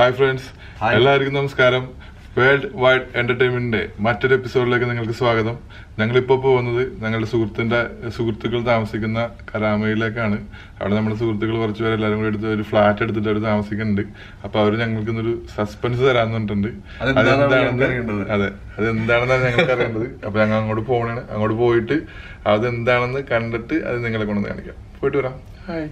Hi friends, എല്ലാവർക്കും നമസ്കാരം. World wide എന്റർടൈൻമെന്റിന്റെ മറ്റൊരു എപ്പിസോഡിലേക്ക് നിങ്ങൾക്ക് സ്വാഗതം. ഞങ്ങളിപ്പോൾ പോകുന്നത് ഞങ്ങളുടെ സുഹൃത്തുക്കൾ താമസിക്കുന്ന കരാമയിലേക്കാണ്. അവിടെ നമ്മുടെ സുഹൃത്തുക്കൾ കുറച്ചുപേർ എല്ലാവരും കൂടി എടുത്ത് ഒരു ഫ്ലാറ്റ് എടുത്തിട്ട് അവർ താമസിക്കുന്നുണ്ട്. അപ്പൊ അവർ ഞങ്ങൾക്ക് ഇന്നൊരു സസ്പെൻസ് തരാന്ന് പറഞ്ഞിട്ടുണ്ട്. അതെന്താണെന്നാണ് ഞങ്ങൾക്ക് അറിയേണ്ടത്. അപ്പൊ ഞങ്ങൾ അങ്ങോട്ട് പോകണേ. അങ്ങോട്ട് പോയിട്ട് അതെന്താണെന്ന് കണ്ടിട്ട് അത് നിങ്ങളെ കൊണ്ടുവന്ന് കാണിക്കാം. പോയിട്ട് വരാം. ഹായ്.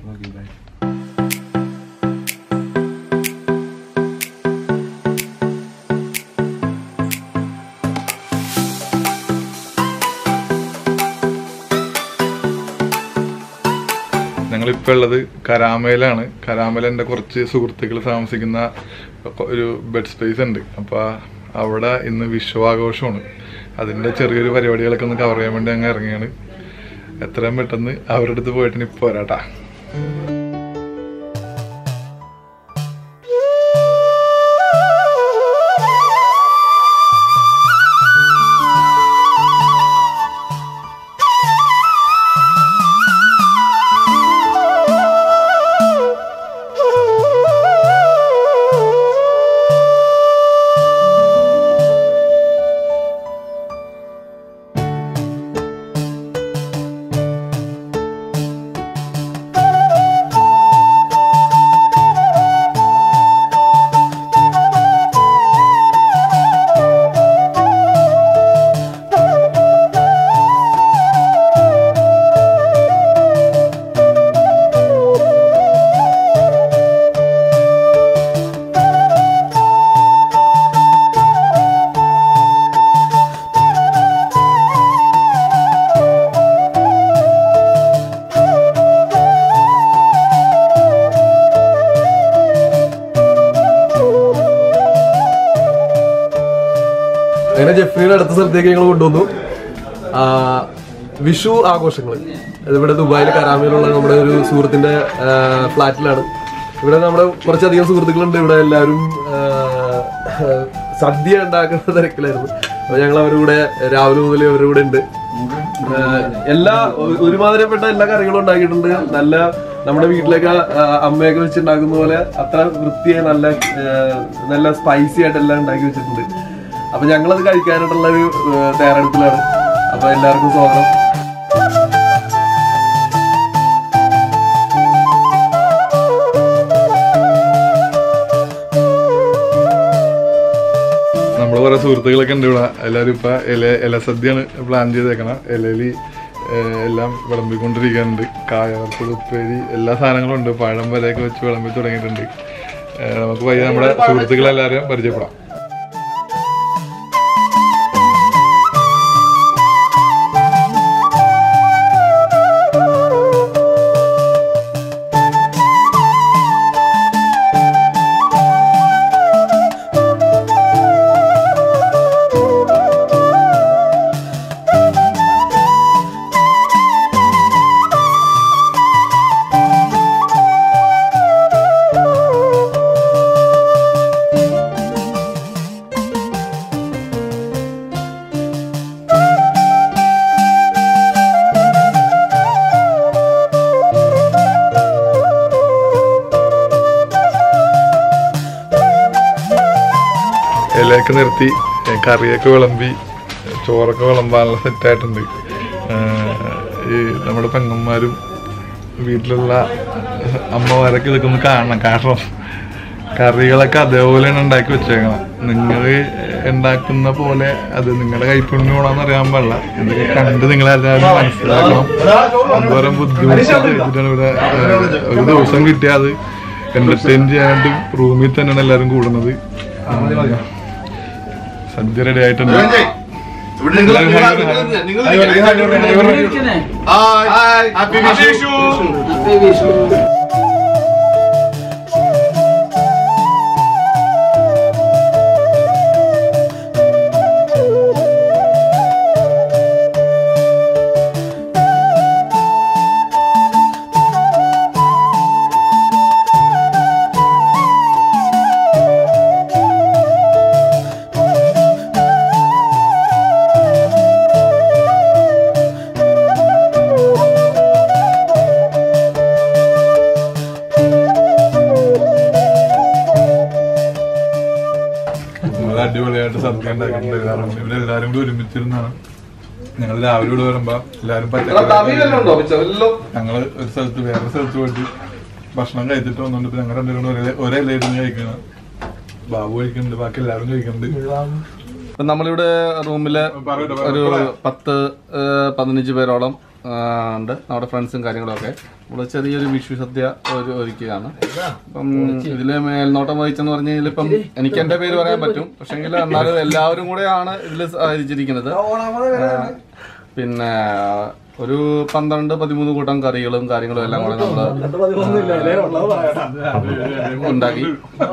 ഞങ്ങളിപ്പോൾ ഉള്ളത് കരാമയിലാണ്. കരാമയിൽ എൻ്റെ കുറച്ച് സുഹൃത്തുക്കൾ താമസിക്കുന്ന ഒരു ബെഡ് സ്പേസ് ഉണ്ട്. അപ്പോൾ അവിടെ ഇന്ന് വിഷു ആഘോഷമാണ്. അതിൻ്റെ ചെറിയൊരു പരിപാടികളൊക്കെ ഒന്ന് കവർ ചെയ്യാൻ വേണ്ടി അങ്ങ് ഇറങ്ങിയാണ്. എത്രയും പെട്ടെന്ന് അവരുടെ അടുത്ത് പോയിട്ട് ഇപ്പോൾ വരാട്ടാ. അങ്ങനെ ജെഫ്രിയുടെ അടുത്ത സ്ഥലത്തേക്ക് ഞങ്ങൾ കൊണ്ടുവന്നു. വിഷു ആഘോഷങ്ങൾ ഇവിടെ ദുബായിൽ കരാമയിലുള്ള നമ്മുടെ ഒരു സുഹൃത്തിന്റെ ഫ്ലാറ്റിലാണ്. ഇവിടെ നമ്മുടെ കുറച്ചധികം സുഹൃത്തുക്കളുണ്ട്. ഇവിടെ എല്ലാവരും സദ്യ ഉണ്ടാക്കുന്ന തിരക്കിലായിരുന്നു. അപ്പൊ ഞങ്ങൾ അവരുടെ കൂടെ രാവിലെ മുതൽ അവരുടെ കൂടെ ഉണ്ട്. ഒരുമാതിരിപ്പെട്ട എല്ലാ കറികളും ഉണ്ടാക്കിയിട്ടുണ്ട്. നല്ല നമ്മുടെ വീട്ടിലേക്ക് അമ്മയൊക്കെ വെച്ചുണ്ടാക്കുന്ന പോലെ അത്ര വൃത്തിയായി നല്ല സ്പൈസി ആയിട്ട് എല്ലാം ഉണ്ടാക്കി വെച്ചിട്ടുണ്ട്. അപ്പൊ ഞങ്ങളത് കഴിക്കാനായിട്ടുള്ള ഒരു തയ്യാറെടുപ്പിലാണ്. അപ്പൊ എല്ലാവർക്കും സ്വാഗതം. നമ്മള് കുറെ സുഹൃത്തുക്കളൊക്കെ ഉണ്ട് ഇവിടെ. എല്ലാവരും ഇപ്പൊ ഇല സദ്യയാണ് പ്ലാൻ ചെയ്തേക്കണം. ഇലയിൽ എല്ലാം വിളമ്പിക്കൊണ്ടിരിക്കാനുണ്ട്. കായ വറുത്തത്, ഉപ്പേരി, എല്ലാ സാധനങ്ങളും ഉണ്ട്. പഴം വരെയൊക്കെ വെച്ച് വിളമ്പി തുടങ്ങിയിട്ടുണ്ട്. നമുക്ക് വയ്യ നമ്മുടെ സുഹൃത്തുക്കളെല്ലാവരും പരിചയപ്പെടാം. ഇലയൊക്കെ നിർത്തി കറിയൊക്കെ വിളമ്പി ചോറൊക്കെ വിളമ്പാനുള്ള സെറ്റായിട്ടുണ്ട്. ഈ നമ്മുടെ പെങ്ങന്മാരും വീട്ടിലുള്ള അമ്മമാരൊക്കെ ഇതൊക്കെ ഒന്ന് കാണണം. കാരണം കറികളൊക്കെ അതേപോലെയാണ് ഉണ്ടാക്കി വെച്ചേക്കണം. നിങ്ങൾ ഉണ്ടാക്കുന്ന പോലെ അത് നിങ്ങളുടെ കൈപ്പുണ്യമാണെന്ന് അറിയാൻ പാടില്ല. ഇതൊക്കെ കണ്ട് നിങ്ങളെല്ലാവരും മനസ്സിലാക്കണം. എന്തോരം ബുദ്ധിമുട്ടാണ് ഇവിടെ ഒരു ദിവസം കിട്ടിയാൽ അത് എന്റർടൈൻ ചെയ്യാനായിട്ട് റൂമിൽ തന്നെയാണ് എല്ലാവരും കൂടുന്നത്. സദ്യ റെഡി ആയിട്ടുണ്ട്. എല്ലാരും കൂടി ഒരുമിച്ചിരുന്നാണ്. ഞങ്ങൾ രാവിലെ ഇവിടെ വരുമ്പോ എല്ലാരും ഞങ്ങള് ഒരു സ്ഥലത്ത് വേറെ സ്ഥലത്ത് പോയിട്ട് ഭക്ഷണം കഴിച്ചിട്ട് വന്നോണ്ട് ഇപ്പൊ ഞങ്ങൾ രണ്ടുപേരും ഒരേ ഇലയിട്ട് കഴിക്കണം. ബാബു കഴിക്കുന്നുണ്ട്, ബാക്കി എല്ലാവരും കഴിക്കുന്നുണ്ട്. ഇപ്പം നമ്മളിവിടെ റൂമില് ഒരു 10-15 പേരോളം ഉണ്ട്. നമ്മുടെ ഫ്രണ്ട്സും കാര്യങ്ങളൊക്കെ ഇവിടെ ചെറിയൊരു വിഷു സദ്യ ഒരുക്കുകയാണ്. അപ്പം ഇതില് മേൽനോട്ടം വഹിച്ചെന്ന് പറഞ്ഞു കഴിഞ്ഞാൽ ഇപ്പം എനിക്ക് എന്റെ പേര് പറയാൻ പറ്റും, പക്ഷെങ്കിൽ എന്നാലും എല്ലാവരും കൂടെയാണ് ഇതിൽ സഹകരിച്ചിരിക്കുന്നത്. പിന്നെ ഒരു 12-13 കൂട്ടം കറികളും കാര്യങ്ങളും എല്ലാം കൂടെ നമ്മള് ഉണ്ടാക്കി.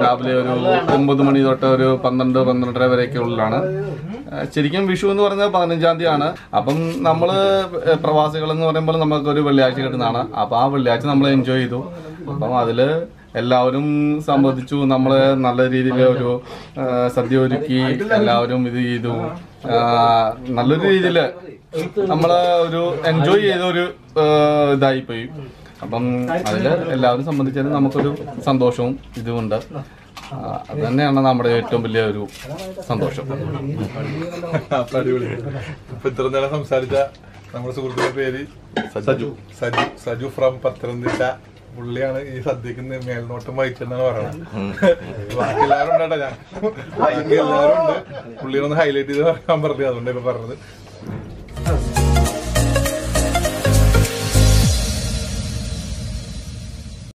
രാവിലെ ഒരു 9 മണി തൊട്ട് ഒരു 12-12:30 വരെയൊക്കെ ഉള്ളിലാണ്. ശരിക്കും വിഷു എന്ന് പറഞ്ഞാൽ 15-ാം തീയതിയാണ്. അപ്പം നമ്മള് പ്രവാസികൾ എന്ന് പറയുമ്പോൾ നമുക്കൊരു വെള്ളിയാഴ്ച കിട്ടുന്നതാണ്. അപ്പൊ ആ വെള്ളിയാഴ്ച നമ്മൾ എൻജോയ് ചെയ്തു. അപ്പം അതില് എല്ലാവരും സംബന്ധിച്ചു. നമ്മള് നല്ല രീതിയിൽ ഒരു സദ്യ ഒരുക്കി എല്ലാവരും ഇത് ചെയ്തു. നല്ലൊരു രീതിയില് നമ്മള് ഒരു എൻജോയ് ചെയ്ത ഒരു ഇതായിപ്പോയി. അപ്പം അതില് എല്ലാവരും സംബന്ധിച്ചാലും നമുക്കൊരു സന്തോഷവും ഇതുമുണ്ട്. അത് തന്നെയാണ് നമ്മുടെ ഏറ്റവും വലിയ ഒരു സന്തോഷം. അടിപൊളി. ഇപ്പൊ ഇത്ര നേരം സംസാരിച്ച നമ്മുടെ സുഹൃത്തിന്റെ പേര് സജു ഫ്രം പത്തനംതിട്ട. പുള്ളിയാണ് ഈ സദ്യക്ക് മേൽനോട്ടം വഹിച്ചെന്നാണ് പറയുന്നത്. ബാക്കി എല്ലാവരും ഉണ്ടാ, ഞാൻ ബാക്കി എല്ലാവരും ഉണ്ട്. പുള്ളിയൊന്ന് ഹൈലൈറ്റ് ചെയ്ത് പറയാൻ പറഞ്ഞു, അതുകൊണ്ട് ഇപ്പൊ പറഞ്ഞത്.